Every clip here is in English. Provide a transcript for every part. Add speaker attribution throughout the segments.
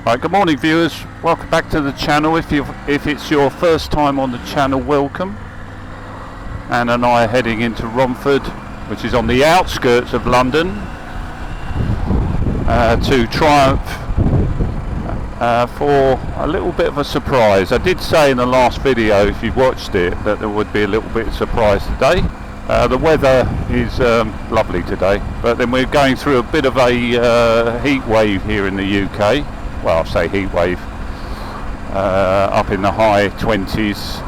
Speaker 1: Right, good morning viewers, welcome back to the channel. If it's your first time on the channel, welcome. Anne and I are heading into Romford, which is on the outskirts of London, to Triumph for a little bit of a surprise. I did say in the last video, if you've watched it, that there would be a little bit of surprise today. The weather is lovely today, but then we're going through a bit of a heat wave here in the UK. Well, I'll say heat wave, up in the high 20s,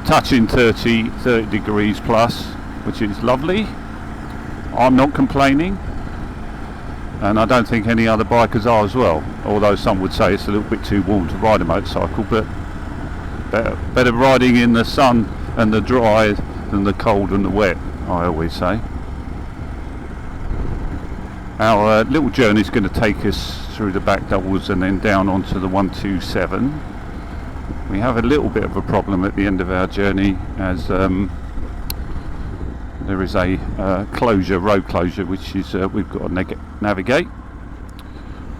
Speaker 1: touching 30 degrees plus, which is lovely. I'm not complaining, and I don't think any other bikers are as well, although some would say it's a little bit too warm to ride a motorcycle, but better riding in the sun and the dry than the cold and the wet, I always say. Our little journey is going to take us through the back doubles and then down onto the 127. We have a little bit of a problem at the end of our journey, as there is a road closure, which is we've got to navigate.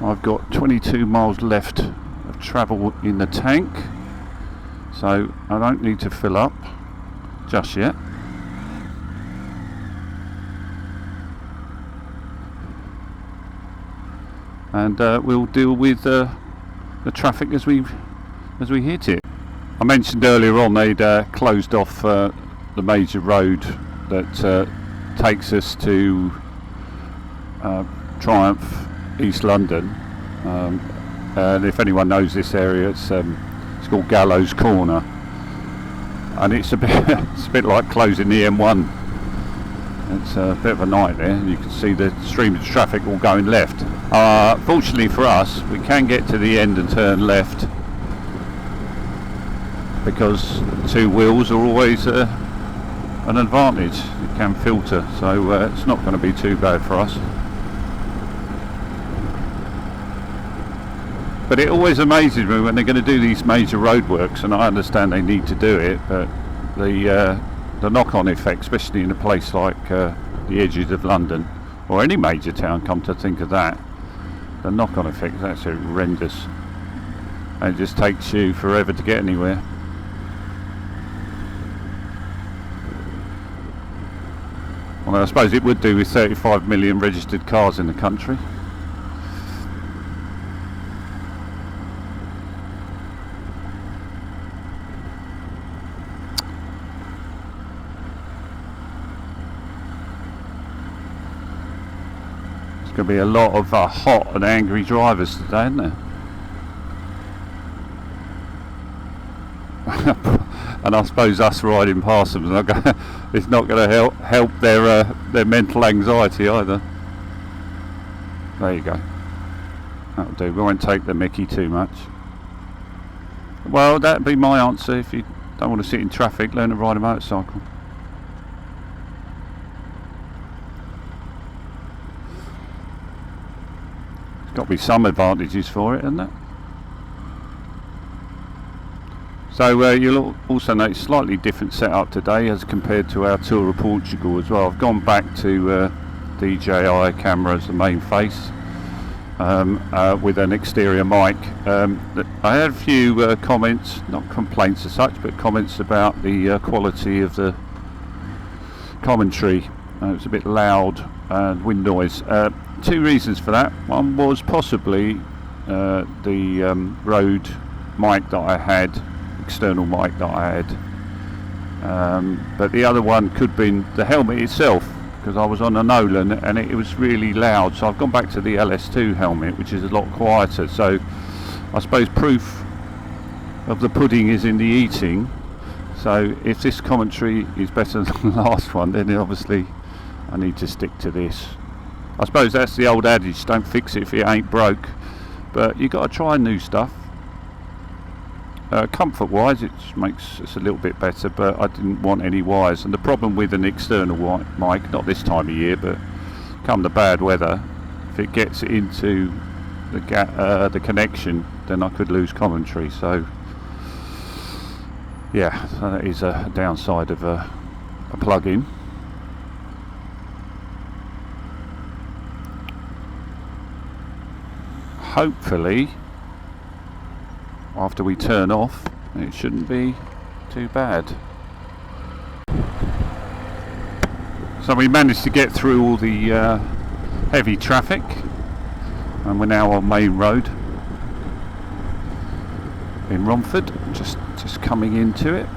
Speaker 1: I've got 22 miles left of travel in the tank, so I don't need to fill up just yet. And we'll deal with the traffic as we hit it. I mentioned earlier on they'd closed off the major road that takes us to Triumph, East London, and if anyone knows this area, it's called Gallows Corner, and it's a bit like closing the M1. It's a bit of a nightmare. You can see the stream of traffic all going left. Fortunately for us, we can get to the end and turn left, because two wheels are always an advantage. You can filter, so it's not going to be too bad for us. But it always amazes me when they're going to do these major roadworks, and I understand they need to do it, but the knock-on effect, especially in a place like the edges of London or any major town, come to think of that, the knock-on effect is absolutely horrendous, and it just takes you forever to get anywhere. Well, I suppose it would do with 35 million registered cars in the country. Going to be a lot of hot and angry drivers today, isn't there? And I suppose us riding past them, it's not going to help their mental anxiety either. There you go. That'll do. We won't take the mickey too much. Well, that'd be my answer. If you don't want to sit in traffic, learn to ride a motorcycle. Got to be some advantages for it, isn't it? So you'll also notice slightly different setup today as compared to our tour of Portugal as well. I've gone back to DJI camera as the main face, with an exterior mic. I had a few comments, not complaints as such, but comments about the quality of the commentary. It was a bit loud and wind noise. Two reasons for that. One was possibly the road mic that I had, external mic that I had, but the other one could be the helmet itself, because I was on a Nolan and it was really loud, so I've gone back to the LS2 helmet, which is a lot quieter. So I suppose proof of the pudding is in the eating. So if this commentary is better than the last one, then obviously I need to stick to this. I suppose that's the old adage, don't fix it if it ain't broke, but you got to try new stuff. Comfort wise, it makes us a little bit better, but I didn't want any wires, and the problem with an external mic, not this time of year, but come the bad weather, if it gets into the connection, then I could lose commentary. So yeah, so that is a downside of a plug-in. hopefully after we turn off it shouldn't be too bad. So we managed to get through all the heavy traffic, and we're now on Main Road in Romford, just coming into it.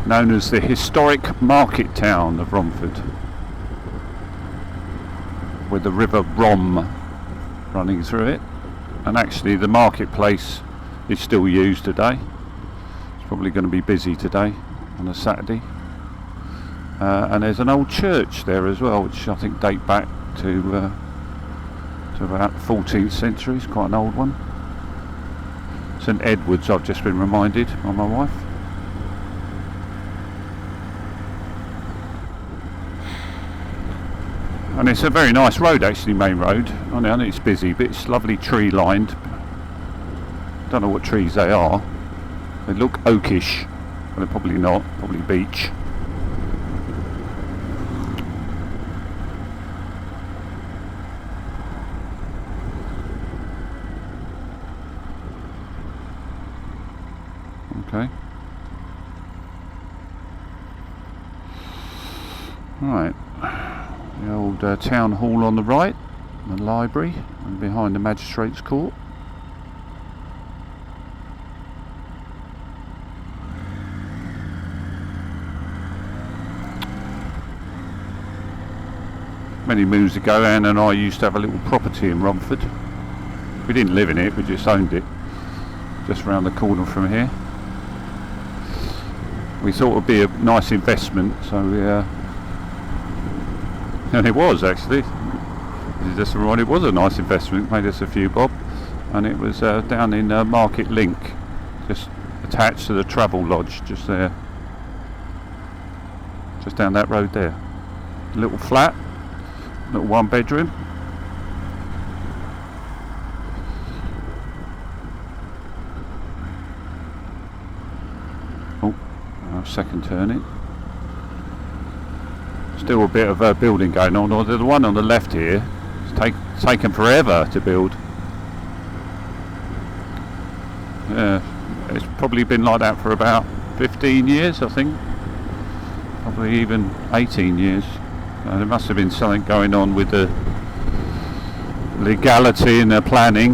Speaker 1: Known as the historic market town of Romford, with the River Rom running through it, and actually the marketplace is still used today. It's probably going to be busy today on a Saturday, and there's an old church there as well, which I think date back to about the 14th century. It's quite an old one. St Edward's, I've just been reminded by my wife. And it's a very nice road actually, Main Road. I know it's busy, but it's lovely tree lined. Don't know what trees they are. They look oakish, but they're probably not, probably beech. Okay. Right. The old town hall on the right, the library, and behind the magistrates' court. Many moons ago, Anne and I used to have a little property in Romford. We didn't live in it, we just owned it, just around the corner from here. We thought it would be a nice investment, so we and it was actually. Just right, it was a nice investment. Made us a few bob, and it was down in Market Link, just attached to the Travel Lodge, just there, just down that road there. A little flat, little one bedroom. Oh, second turning. Still a bit of building going on. Or the one on the left here, it's taken forever to build. It's probably been like that for about 15 years, I think. Probably even 18 years. There must have been something going on with the legality in the planning,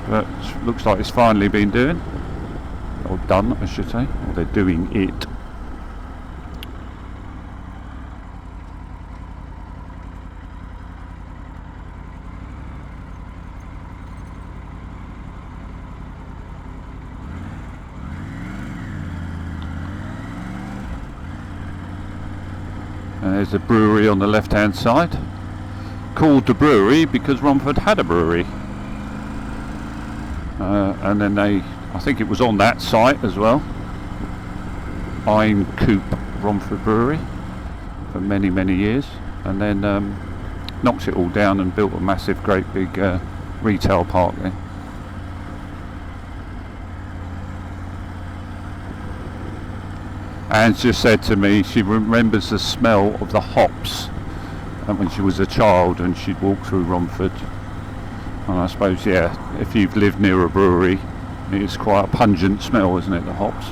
Speaker 1: but looks like it's finally been done, I should say, or they're doing it. And there's the brewery on the left hand side, called the brewery because Romford had a brewery, and then I think it was on that site as well, Iron Coop Romford Brewery, for many years, and then knocked it all down and built a massive great big retail park there. Anne's just said to me she remembers the smell of the hops when she was a child and she'd walk through Romford. And I suppose, yeah, if you've lived near a brewery, it's quite a pungent smell, isn't it, the hops?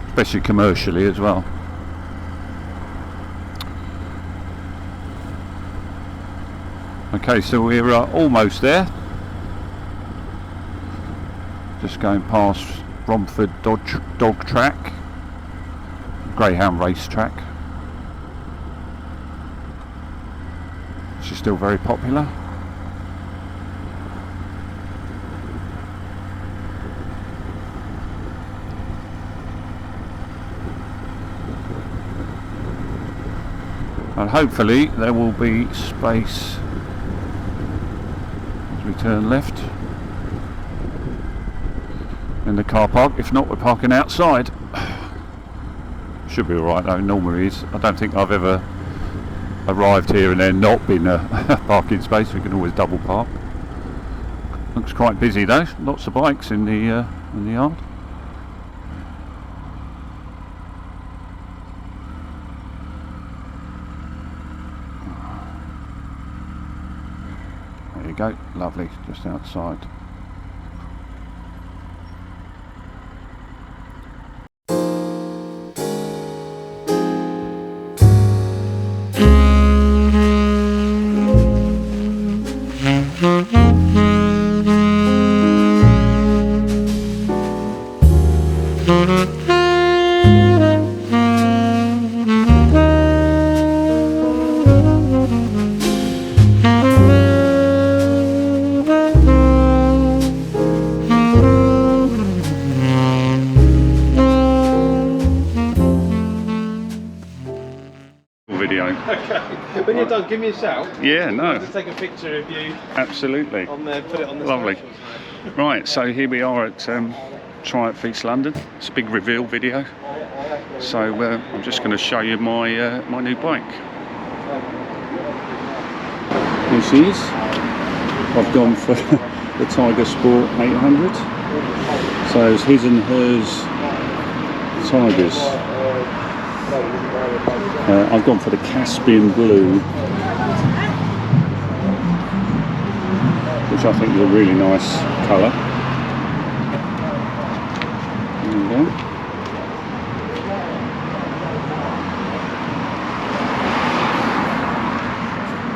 Speaker 1: Especially commercially as well. Okay, so we're almost there. Just going past Romford dog track, greyhound race track, which is still very popular. And hopefully there will be space as we turn left in the car park. If not, we're parking outside. Should be alright though, normally is. I don't think I've ever arrived here and there not been a parking space. We can always double park. Looks quite busy though, lots of bikes in the yard. There you go, lovely, just outside. Video.
Speaker 2: Okay, when you're done, give me a shout.
Speaker 1: Yeah, no.
Speaker 2: I'll just take a picture of you.
Speaker 1: Absolutely.
Speaker 2: On there, put it on the
Speaker 1: Lovely.
Speaker 2: socials.
Speaker 1: Right, so here we are at Triumph East London. It's a big reveal video. So I'm just going to show you my my new bike. Here she is. I've gone for the Tiger Sport 800. So it's his and hers Tigers. I've gone for the Caspian Blue, which I think is a really nice colour. There you go.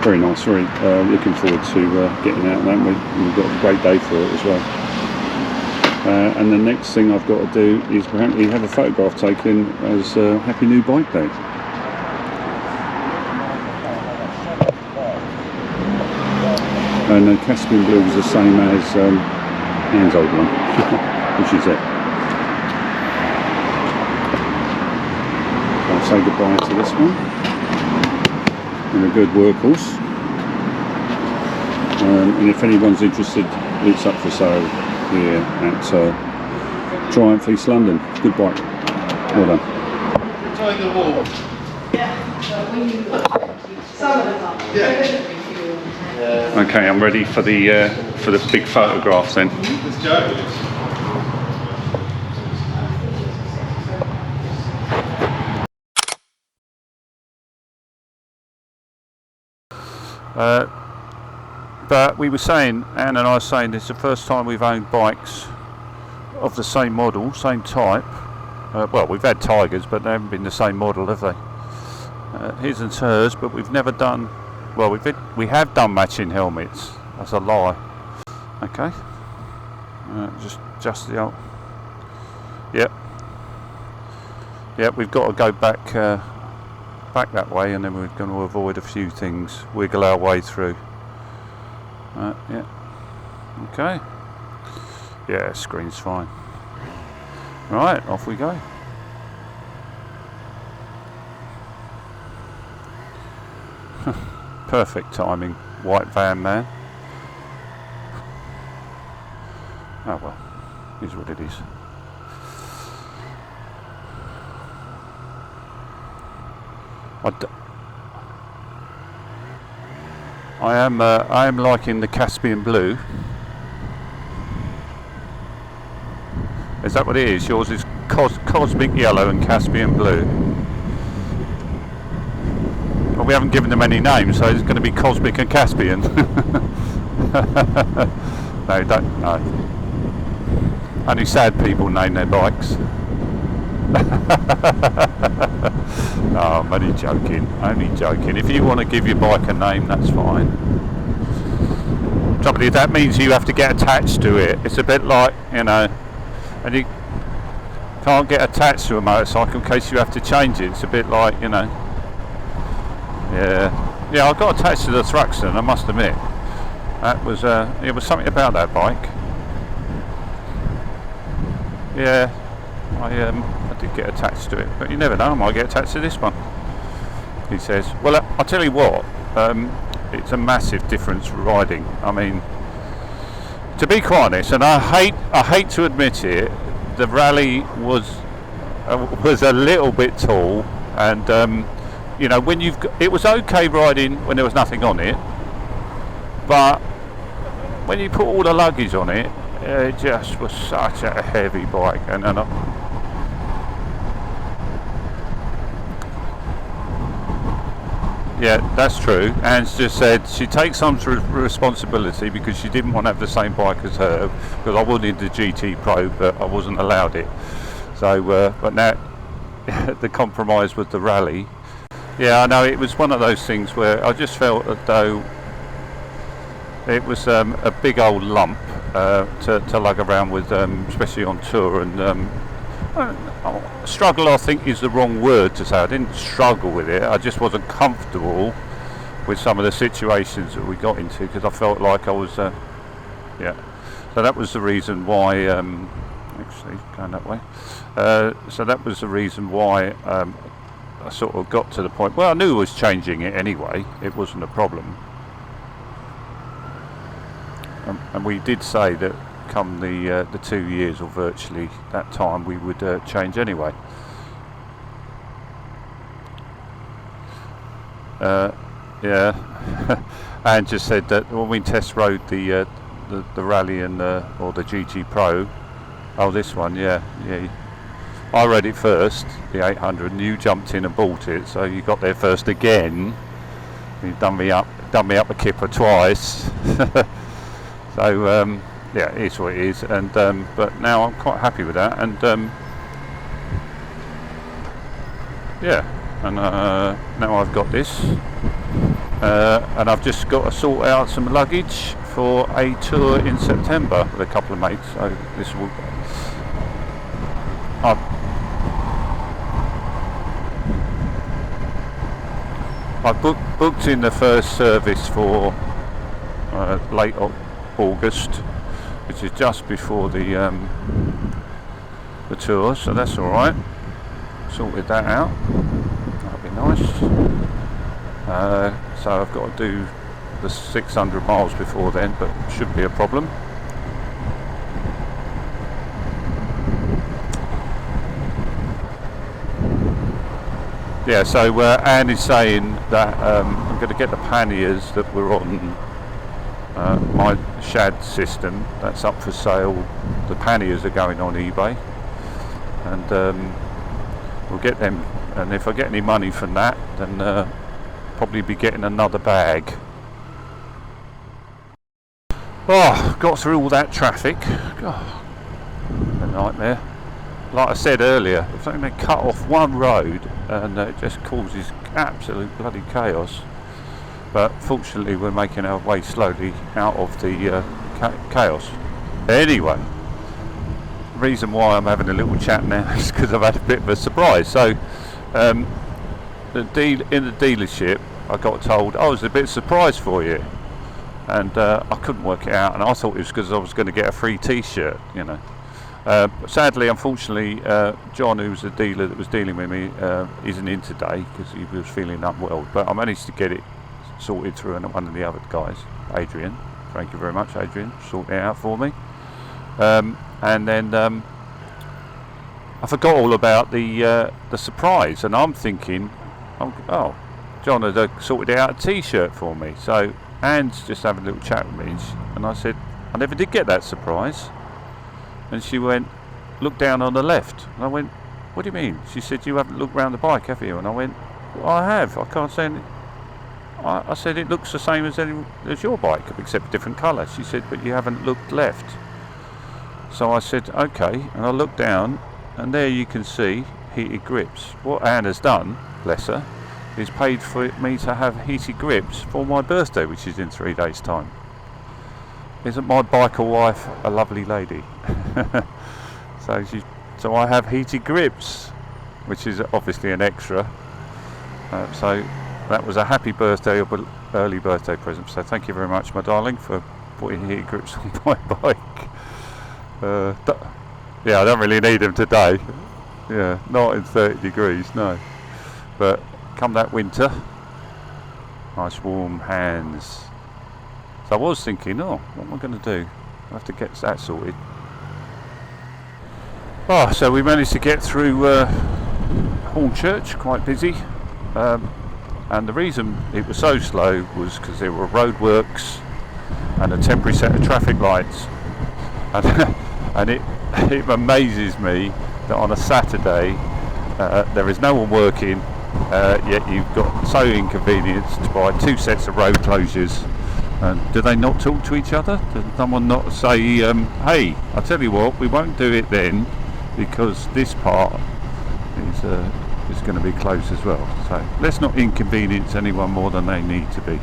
Speaker 1: Very nice, very looking forward to getting out, haven't we? We've got a great day for it as well. And the next thing I've got to do is apparently have a photograph taken as Happy New Bike Day. And the Caspian Blue is the same as Anne's old one, which is it. I'll say goodbye to this one. And a good workhorse. And if anyone's interested, it's up for sale here at Triumph East London. Good bike. Well done.
Speaker 2: Join the wall. Yeah.
Speaker 1: Okay, I'm ready for the big photographs then.
Speaker 2: Let's go.
Speaker 1: But we were saying, Anne and I were saying, it's the first time we've owned bikes of the same model, same type. Well, we've had Tigers, but they haven't been the same model, have they? His and hers, but we've never done. Well, we have done matching helmets. That's a lie. Okay. Just the old. Yep. Yep. We've got to go back that way, and then we're going to avoid a few things. Wiggle our way through. Yeah. Okay. Yeah, screen's fine. Right, off we go. Perfect timing, white van man. Oh well, is what it is. I am liking the Caspian Blue. Is that what it is? Yours is Cosmic Yellow and Caspian Blue. Well, we haven't given them any names, so it's going to be Cosmic and Caspian. No, don't. No. Only sad people name their bikes. No, I'm only joking. Only joking. If you want to give your bike a name, that's fine. Somebody, that means you have to get attached to it. It's a bit like, you know, and you can't get attached to a motorcycle in case you have to change it. It's a bit like, you know. Yeah, I got attached to the Thruxton, I must admit. That was it was something about that bike. Yeah, I did get attached to it, but you never know, I might get attached to this one. He says, well, I'll tell you what, it's a massive difference riding. I mean, to be quite honest, and I hate to admit it, the rally was a little bit tall, and you know, when it was okay riding when there was nothing on it, but when you put all the luggage on it, it just was such a heavy bike. And Yeah, that's true. Anne's just said she takes some responsibility because she didn't want to have the same bike as her, because I wanted the GT Pro but I wasn't allowed it. So but now the compromise with the rally. Yeah, I know, it was one of those things where I just felt as though it was a big old lump to lug around with, especially on tour, and struggle I think is the wrong word to say. I didn't struggle with it, I just wasn't comfortable with some of the situations that we got into, because I felt like I was yeah, so that was the reason why actually going that way, so that was the reason why I sort of got to the point, well, I knew I was changing it anyway, it wasn't a problem. And we did say that come the 2 years, or virtually that time, we would change anyway. Yeah, and just said that when we test rode the rally and or the GT Pro, oh, this one, yeah, I rode it first, the 800, and you jumped in and bought it, so you got there first again. You've done me up a kipper twice. So yeah, it is what it is, and but now I'm quite happy with that, and yeah, and now I've got this, and I've just got to sort out some luggage for a tour in September with a couple of mates. So this will, I've booked in the first service for late August, which is just before the tour, so that's all right. Sorted that out. That'll be nice. So I've got to do the 600 miles before then, but shouldn't be a problem. Yeah, so Anne is saying that I'm going to get the panniers that were on my shad system. That's up for sale. The panniers are going on eBay, and we'll get them, and if I get any money from that, then probably be getting another bag. Oh, got through all that traffic. God, a nightmare. Like I said earlier, if they cut off one road, and it just causes absolute bloody chaos. But fortunately we're making our way slowly out of the chaos. Anyway, the reason why I'm having a little chat now is because I've had a bit of a surprise. So in the dealership I got told, oh, there's a bit of surprise for you, and I couldn't work it out, and I thought it was because I was going to get a free t-shirt, you know. Sadly, unfortunately, John, who was the dealer that was dealing with me, isn't in today because he was feeling unwell, but I managed to get it sorted through one of the other guys, Adrian. Thank you very much, Adrian, sorting it out for me. And then I forgot all about the surprise, and I'm thinking, oh, John had sorted out a t-shirt for me. So Anne's just having a little chat with me, and I said, I never did get that surprise. And she went, look down on the left. And I went, what do you mean? She said, you haven't looked round the bike, have you? And I went, well, I have. I can't say anything. I said, it looks the same as your bike, except a different colour. She said, but you haven't looked left. So I said, okay. And I looked down, and there you can see heated grips. What Anne has done, bless her, is paid for me to have heated grips for my birthday, which is in 3 days' time. Isn't my biker wife a lovely lady? So I have heated grips, which is obviously an extra. So that was a happy birthday or early birthday present. So thank you very much, my darling, for putting heated grips on my bike. Yeah, I don't really need them today. Yeah, not in 30 degrees, no. But come that winter, nice warm hands. So I was thinking, oh, what am I going to do? I have to get that sorted. Oh, so we managed to get through Hornchurch, quite busy. And the reason it was so slow was because there were roadworks and a temporary set of traffic lights. And it amazes me that on a Saturday there is no one working, yet you've got so inconvenienced by 2 sets of road closures. Do they not talk to each other? Does someone not say, hey, I'll tell you what, we won't do it then because this part is going to be closed as well. So let's not inconvenience anyone more than they need to be.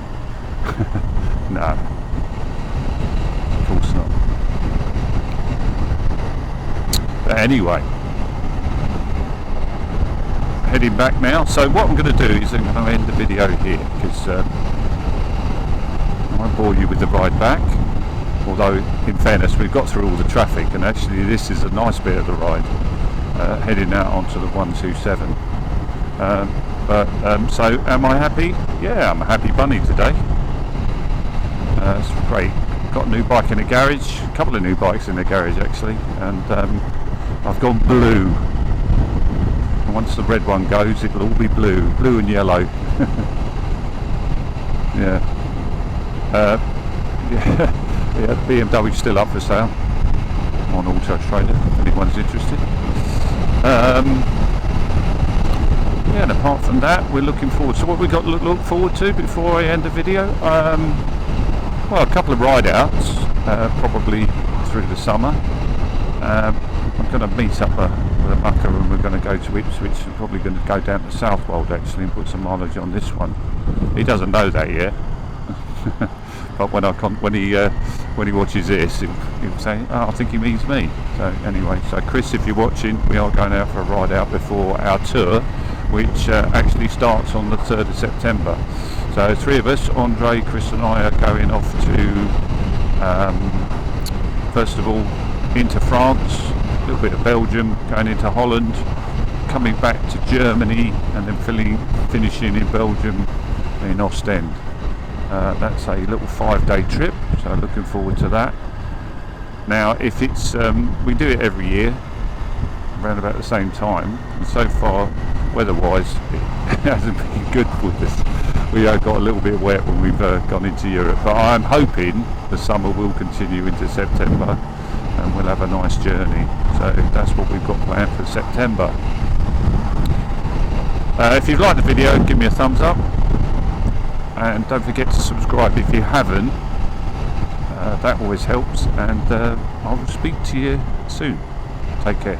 Speaker 1: No, of course not. But anyway, heading back now. So what I'm going to do is I'm going to end the video here because I won't bore you with the ride back, although in fairness we've got through all the traffic, and actually this is a nice bit of the ride, heading out onto the 127. So am I happy? Yeah, I'm a happy bunny today. It's great. Got a new bike in the garage, a couple of new bikes in the garage actually, and I've gone blue. And once the red one goes, it'll all be blue and yellow. Yeah. Yeah, BMW still up for sale on Auto Trader if anyone's interested. Yeah, and apart from that, we're looking forward. So what we got to look forward to before I end the video? Well, a couple of ride outs, probably through the summer. I'm going to meet up with a mucker and we're going to go to Ipswich and probably going to go down to Southwold actually and put some mileage on this one. He doesn't know that yet. But when he watches this, he'll say, oh, I think he means me. So anyway, so Chris, if you're watching, we are going out for a ride out before our tour, which actually starts on the 3rd of September. So 3 of us, Andre, Chris and I, are going off to, first of all, into France, a little bit of Belgium, going into Holland, coming back to Germany, and then finishing in Belgium in Ostend. That's a little 5-day trip, so looking forward to that. Now, if it's we do it every year around about the same time, and so far weather-wise it hasn't been good with us. We got a little bit wet when we've gone into Europe, but I'm hoping the summer will continue into September and we'll have a nice journey. So that's what we've got planned for September. If you've liked the video, give me a thumbs up. And don't forget to subscribe if you haven't. That always helps, and I will speak to you soon. Take care.